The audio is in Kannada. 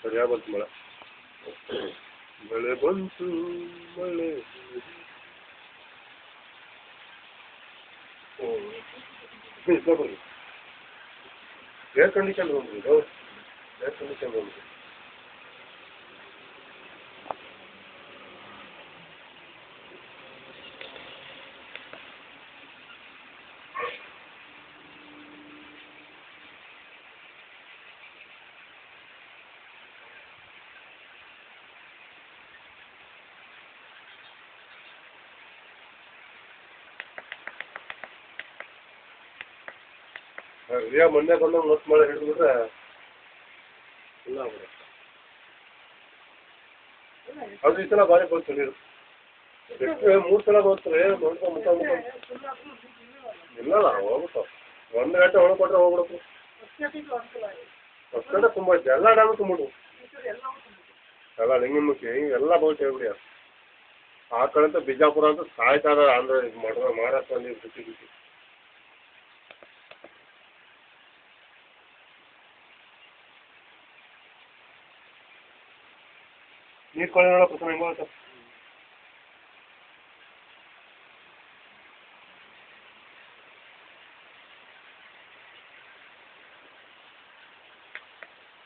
ಸರಿಯಾಗಿ ಬಂತು ಮಳೆ. ಮಳೆ ಬಂತು ಮಳೆ. ಬರ್ರಿ ಏರ್ ಕಂಡೀಷನ್ ರೂಮ್ ಇದು. ಏರ್ ಕಂಡೀಷನ್ ರೂಮ್ ಮೊನ್ನೆ ಬಂದು ಮತ್ತೆ ಮಳೆ ಹಿಡಿದ್ಬಿಟ್ರೆ ಇಲ್ಲ ಆಗ್ಬಿಡುತ್ತೆ. ಅದು ಈ ಸಲ ಭಾರಿ ಬಂತು ನೀರು. ಎಷ್ಟು 3 ಸಲ ಬಂತು ಮುಖ ಇಲ್ಲ ಹೋಗ್ಬಿಟ್ಟು 1 ಗಂಟೆ ಒಳಕೊಟ್ರೆ ಹೋಗ್ಬಿಡತ್ತು. ಅಷ್ಟು ಗಂಟೆ ತುಂಬ ಐತೆ. ಎಲ್ಲ ಡ್ಯಾಮು ತುಂಬಿಡು. ಎಲ್ಲ ಲಿಂಗನಮುಖಿ ಎಲ್ಲ ಬೋಟ್ ಹೇಳ್ಬಿಡಿ. ಆ ಕಡೆ ಅಂತ ಬಿಜಾಪುರ ಅಂತ ಸಾಯ್ತಾ ಇದ್ದಾರೆ. ಆಂಧ್ರ ಮಹಾರಾಷ್ಟ್ರ ನೀರು ಬಿಟ್ಟು ಬಿಟ್ಟು ನೀರು ಕೊಳ್ಳೆ ನೋಡೋ ಪ್ರಥಮ ಹೆಂಗೆ